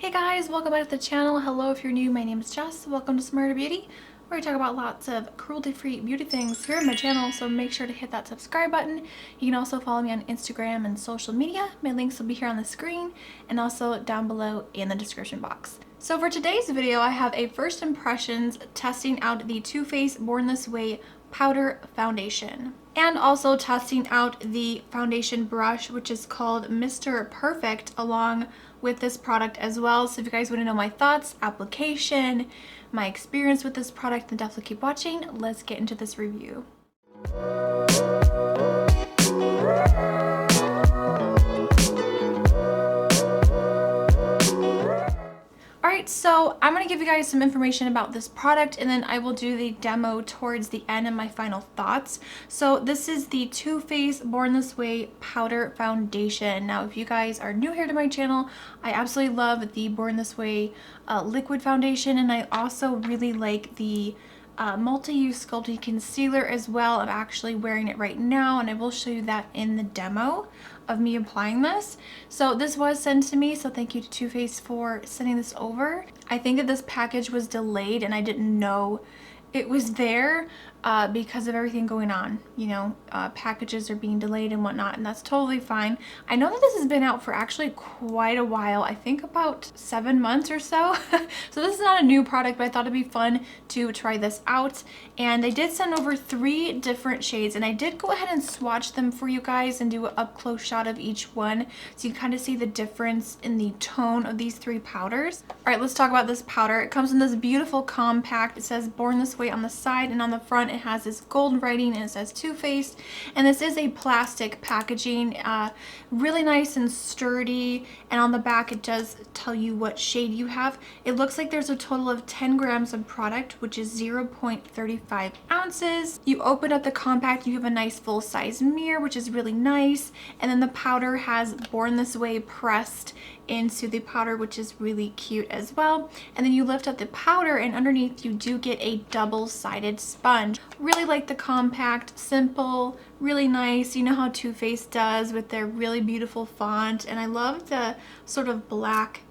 Hey guys, welcome back to the channel. Hello if you're new, my name is Jess. Welcome to Smarter Beauty, where I talk about lots of cruelty-free beauty things here on my channel, so make sure to hit that subscribe button. You can also follow me on Instagram and social media. My links will be here on the screen and also down below in the description box. So for today's video, I have a first impressions testing out the Too Faced Born This Way powder foundation, and also testing out the foundation brush, which is called Mr. Perfect, along with this product as well. So if you guys want to know my thoughts, application, my experience with this product, then definitely keep watching. Let's get into this review. Alright, so I'm going to give you guys some information about this product, and then I will do the demo towards the end and my final thoughts. So this is the Too Faced Born This Way powder foundation. Now if you guys are new here to my channel, I absolutely love the Born This Way liquid foundation, and I also really like the multi-use sculpting concealer as well. I'm actually wearing it right now, and I will show you that in the demo of me applying this. So this was sent to me, so thank you to Too Faced for sending this over. I think that this package was delayed and I didn't know it was there because of everything going on. You know, packages are being delayed and whatnot, and that's totally fine. I know that this has been out for actually quite a while, I think about 7 months or so. So this is not a new product, but I thought it'd be fun to try this out. And they did send over 3 different shades, and I did go ahead and swatch them for you guys and do an up close shot of each one, so you can kind of see the difference in the tone of these 3 powders. All right, let's talk about this powder. It comes in this beautiful compact. It says Born This Way on the side, and on the front it has this gold writing, and it says Too Faced. And this is a plastic packaging, really nice and sturdy, and on the back it does tell you what shade you have. It looks like there's a total of 10 grams of product, which is 0.35 ounces. You open up the compact, you have a nice full-size mirror, which is really nice, and then the powder has Born This Way pressed into the powder, which is really cute as well. And then you lift up the powder, and underneath you do get a double-sided sponge. Really like the compact, simple, really nice. You know how Too Faced does with their really beautiful font, and I love the sort of black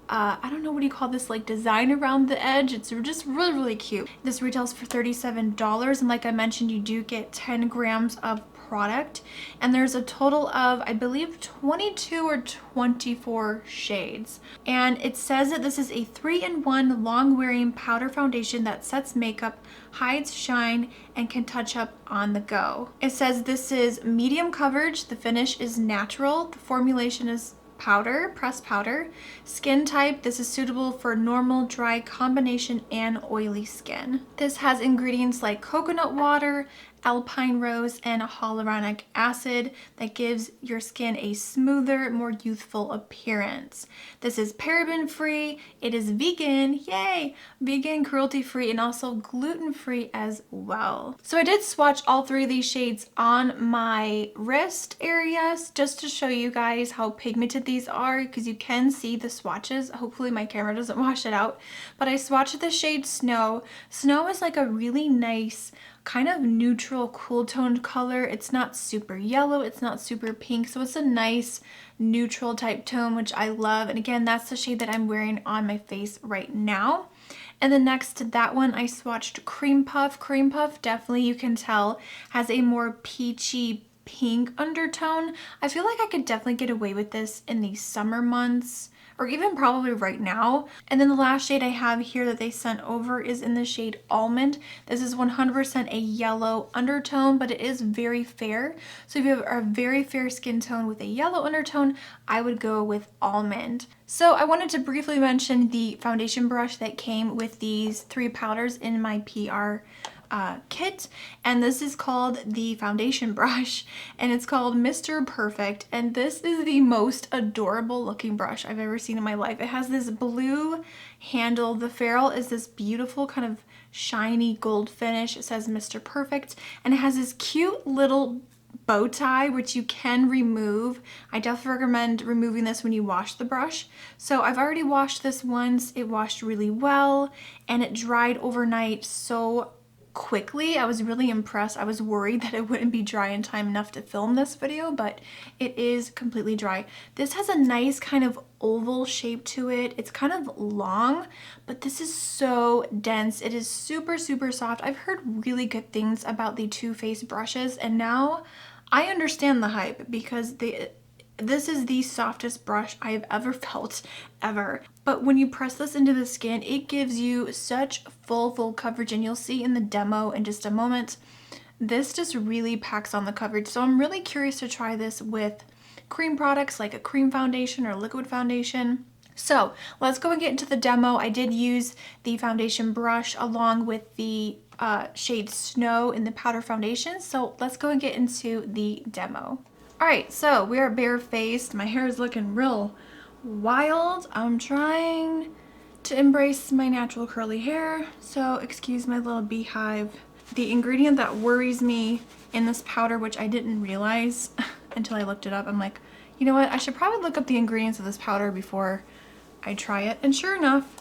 I don't know, what do you call this, like design around the edge. It's just really cute. This retails for $37, and like I mentioned, you do get 10 grams of product, and there's a total of, I believe, 22 or 24 shades. And it says that this is a 3-in-1 long-wearing powder foundation that sets makeup, hides shine, and can touch up on the go. It says this is medium coverage, the finish is natural, the formulation is powder, pressed powder. Skin type, this is suitable for normal, dry, combination, and oily skin. This has ingredients like coconut water, alpine rose, and hyaluronic acid that gives your skin a smoother, more youthful appearance. This is paraben free, it is vegan, yay! Vegan, cruelty free, and also gluten free as well. So I did swatch all 3 of these shades on my wrist areas just to show you guys how pigmented these are, because you can see the swatches. Hopefully my camera doesn't wash it out, but I swatched the shade Snow. Snow is like a really nice kind of neutral, cool toned color. It's not super yellow, it's not super pink, so it's a nice neutral type tone, which I love. And again, that's the shade that I'm wearing on my face right now. And then next to that one, I swatched Cream Puff. Cream Puff, definitely you can tell, has a more peachy pink undertone. I feel like I could definitely get away with this in the summer months, or even probably right now. And then the last shade I have here that they sent over is in the shade Almond. This is 100% a yellow undertone, but it is very fair. So if you have a very fair skin tone with a yellow undertone, I would go with Almond. So I wanted to briefly mention the foundation brush that came with these 3 powders in my PR kit, and this is called the foundation brush, and it's called Mr. Perfect, and this is the most adorable looking brush I've ever seen in my life. It has this blue handle. The ferrule is this beautiful kind of shiny gold finish. It says Mr. Perfect, and it has this cute little bow tie, which you can remove. I definitely recommend removing this when you wash the brush. So I've already washed this once. It washed really well, and it dried overnight so quickly. I was really impressed. I was worried that it wouldn't be dry in time enough to film this video, but it is completely dry. This has a nice kind of oval shape to it. It's kind of long, but this is so dense. It is super, super soft. I've heard really good things about the Too Faced brushes, and now I understand the hype because this is the softest brush I've ever felt, ever. But when you press this into the skin, it gives you such full coverage, and you'll see in the demo in just a moment. This just really packs on the coverage. So I'm really curious to try this with cream products like a cream foundation or liquid foundation. So let's go and get into the demo. I did use the foundation brush along with the shade Snow in the powder foundation. So let's go and get into the demo. Alright, so we are barefaced. My hair is looking real wild. I'm trying to embrace my natural curly hair, so excuse my little beehive. The ingredient that worries me in this powder, which I didn't realize until I looked it up, I'm like, you know what, I should probably look up the ingredients of this powder before I try it. And sure enough,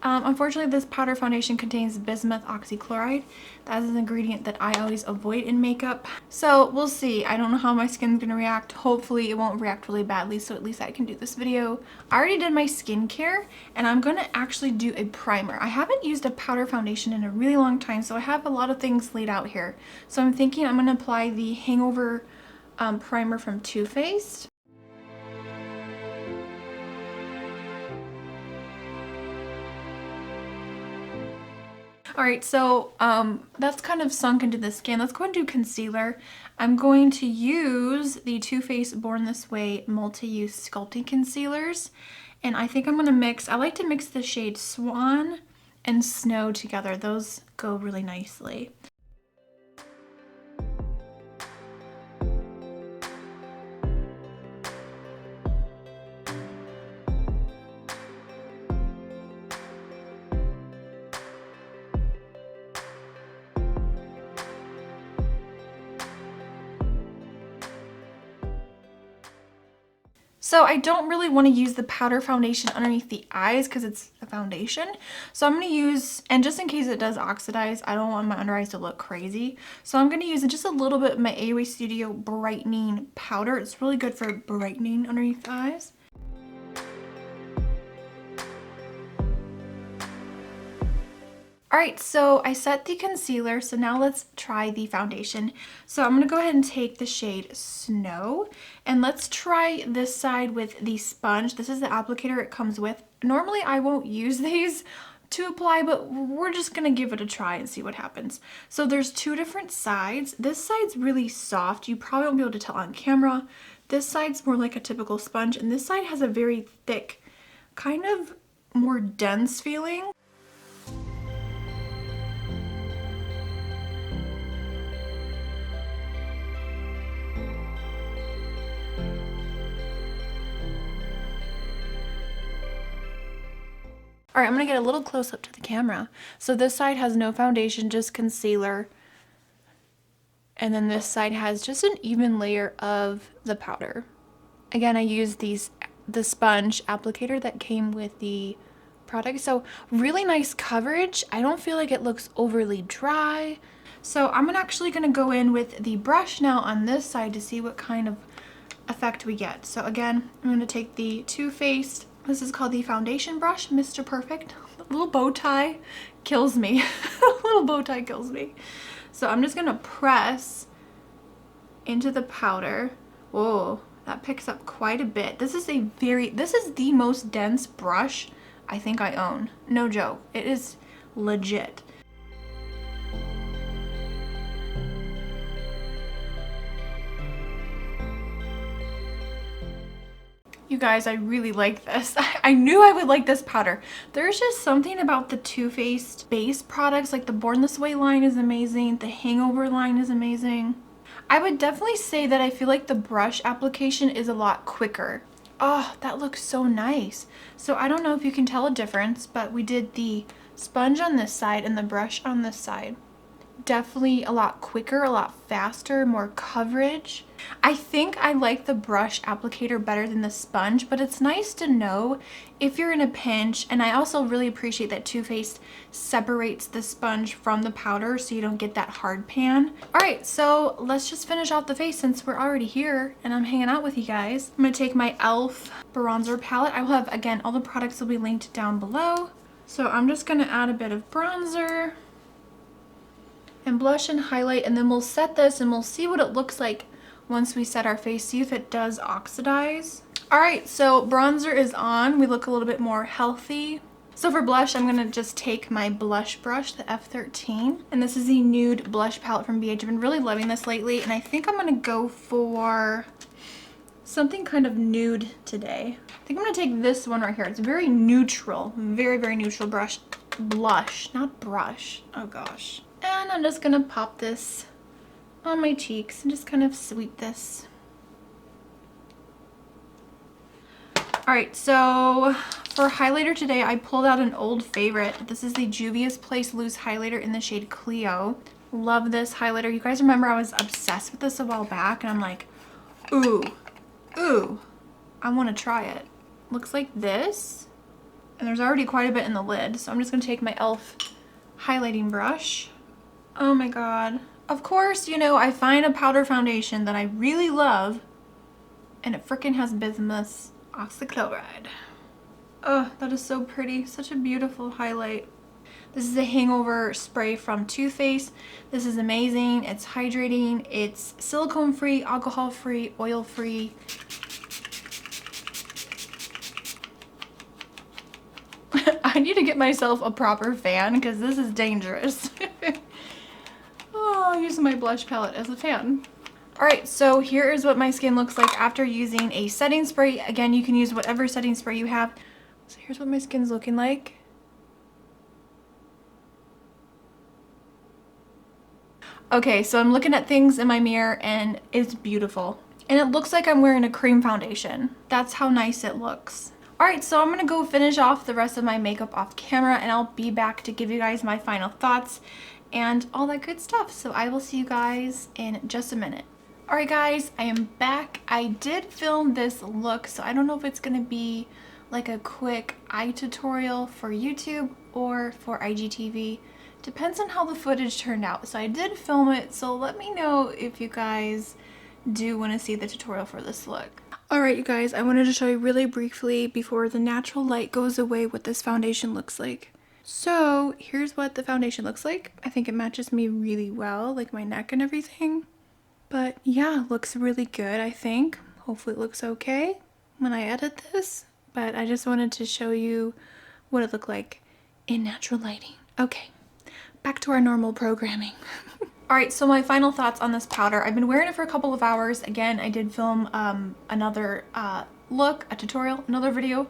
unfortunately this powder foundation contains bismuth oxychloride. That is an ingredient that I always avoid in makeup. So we'll see. I don't know how my skin's gonna react. Hopefully it won't react really badly, so at least I can do this video. I already did my skincare, and I'm gonna actually do a primer. I haven't used a powder foundation in a really long time, so I have a lot of things laid out here. So I'm thinking I'm gonna apply the Hangover primer from Too Faced. Alright, so that's kind of sunk into the skin. Let's go and do concealer. I'm going to use the Too Faced Born This Way multi-use sculpting concealers. And I think I'm going to mix, I like to mix the shade Swan and Snow together. Those go really nicely. So I don't really want to use the powder foundation underneath the eyes because it's a foundation. So I'm going to use, and just in case it does oxidize, I don't want my under eyes to look crazy. So I'm going to use just a little bit of my AOA Studio brightening powder. It's really good for brightening underneath the eyes. Alright, so I set the concealer, so now let's try the foundation. So I'm going to go ahead and take the shade Snow, and let's try this side with the sponge. This is the applicator it comes with. Normally I won't use these to apply, but we're just going to give it a try and see what happens. So there's two different sides. This side's really soft. You probably won't be able to tell on camera. This side's more like a typical sponge, and this side has a very thick, kind of more dense feeling. All right, I'm gonna get a little close up to the camera. So this side has no foundation, just concealer. And then this side has just an even layer of the powder. Again, I used the sponge applicator that came with the product. So really nice coverage. I don't feel like it looks overly dry. So I'm actually gonna go in with the brush now on this side to see what kind of effect we get. So again, I'm gonna take the Too Faced, this is called the foundation brush, Mr. Perfect. The little bow tie kills me. The little bow tie kills me. So I'm just gonna press into the powder. Whoa, that picks up quite a bit. This is the most dense brush I think I own. No joke, it is legit. You guys, I really like this. I knew I would like this powder. There's just something about the Too Faced base products, like the Born This Way line is amazing, the Hangover line is amazing. I would definitely say that I feel like the brush application is a lot quicker. Oh, that looks so nice. So I don't know if you can tell a difference, but we did the sponge on this side and the brush on this side. definitely a lot quicker, a lot faster, more coverage. I think I like the brush applicator better than the sponge, but it's nice to know if you're in a pinch. And I also really appreciate that Too Faced separates the sponge from the powder so you don't get that hard pan. All right, so let's just finish off the face since we're already here and I'm hanging out with you guys. I'm gonna take my e.l.f. bronzer palette. I will have, again, all the products will be linked down below. So I'm just gonna add a bit of bronzer and blush and highlight, and then we'll set this and we'll see what it looks like once we set our face, see if it does oxidize. All right, so bronzer is on. We look a little bit more healthy. So for blush, I'm gonna just take my blush brush, the F13, and this is the nude blush palette from BH. I've been really loving this lately, and I think I'm gonna go for something kind of nude today. I think I'm gonna take this one right here. It's very neutral, very, very neutral blush, not brush. Oh gosh. And I'm just gonna pop this on my cheeks and just kind of sweep this. All right, so for highlighter today, I pulled out an old favorite. This is the Juvia's Place Loose Highlighter in the shade Clio. Love this highlighter. You guys remember I was obsessed with this a while back, and I'm like, ooh, I wanna try it. Looks like this, and there's already quite a bit in the lid, so I'm just gonna take my e.l.f. highlighting brush. Oh my god. Of course, you know, I find a powder foundation that I really love, and it frickin' has bismuth oxychloride. Oh, that is so pretty. Such a beautiful highlight. This is a hangover spray from Too Faced. This is amazing. It's hydrating. It's silicone-free, alcohol-free, oil-free. I need to get myself a proper fan because this is dangerous. Oh, I'll use my blush palette as a fan. All right, so here is what my skin looks like after using a setting spray. Again, you can use whatever setting spray you have. So here's what my skin's looking like. Okay, so I'm looking at things in my mirror and it's beautiful. And it looks like I'm wearing a cream foundation. That's how nice it looks. All right, so I'm gonna go finish off the rest of my makeup off camera, and I'll be back to give you guys my final thoughts and all that good stuff. So I will see you guys in just a minute. All right guys, I am back. I did film this look, so I don't know if it's gonna be like a quick eye tutorial for YouTube or for IGTV. Depends on how the footage turned out. So I did film it, so let me know if you guys do want to see the tutorial for this look. Alright you guys, I wanted to show you really briefly before the natural light goes away what this foundation looks like. So here's what the foundation looks like. I think it matches me really well, like my neck and everything. But yeah, looks really good, I think. Hopefully it looks okay when I edit this. But I just wanted to show you what it looked like in natural lighting. Okay, back to our normal programming. Alright, so my final thoughts on this powder. I've been wearing it for a couple of hours. Again, I did film another look, a tutorial, another video.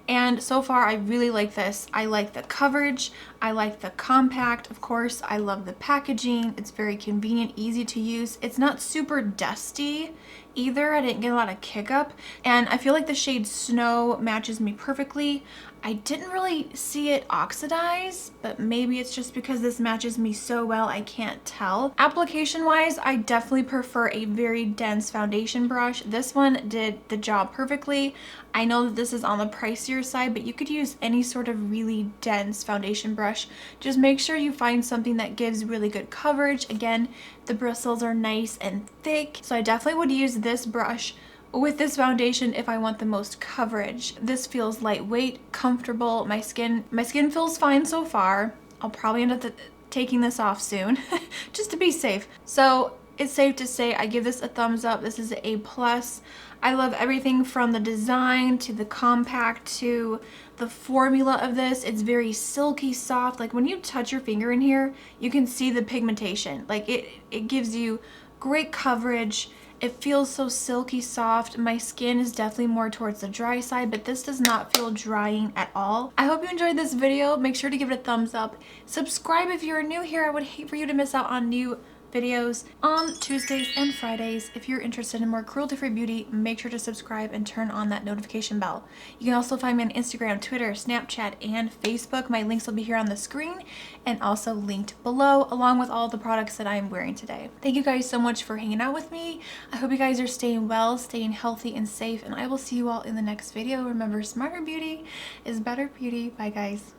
And so far, I really like this. I like the coverage. I like the compact. Of course, I love the packaging. It's very convenient, easy to use. It's not super dusty either. I didn't get a lot of kick up. And I feel like the shade Snow matches me perfectly. I didn't really see it oxidize, but maybe it's just because this matches me so well, I can't tell. Application wise, I definitely prefer a very dense foundation brush. This one did the job perfectly. I know that this is on the pricier side, but you could use any sort of really dense foundation brush. Just make sure you find something that gives really good coverage. Again, the bristles are nice and thick, so I definitely would use this brush with this foundation if I want the most coverage. This feels lightweight, comfortable. My skin feels fine so far. I'll probably end up taking this off soon just to be safe. So it's safe to say I give this a thumbs up. This is an A+. I love everything from the design to the compact to the formula of this. It's very silky soft. Like when you touch your finger in here, you can see the pigmentation. Like it gives you great coverage. It feels so silky soft. My skin is definitely more towards the dry side, but this does not feel drying at all. I hope you enjoyed this video. Make sure to give it a thumbs up. Subscribe if you're new here. I would hate for you to miss out on new videos on Tuesdays and Fridays. If you're interested in more cruelty-free beauty, make sure to subscribe and turn on that notification bell. You can also find me on Instagram, Twitter, Snapchat, and Facebook. My links will be here on the screen and also linked below, along with all the products that I'm wearing today. Thank you guys so much for hanging out with me. I hope you guys are staying well, staying healthy and safe, and I will see you all in the next video. Remember, smarter beauty is better beauty. Bye guys.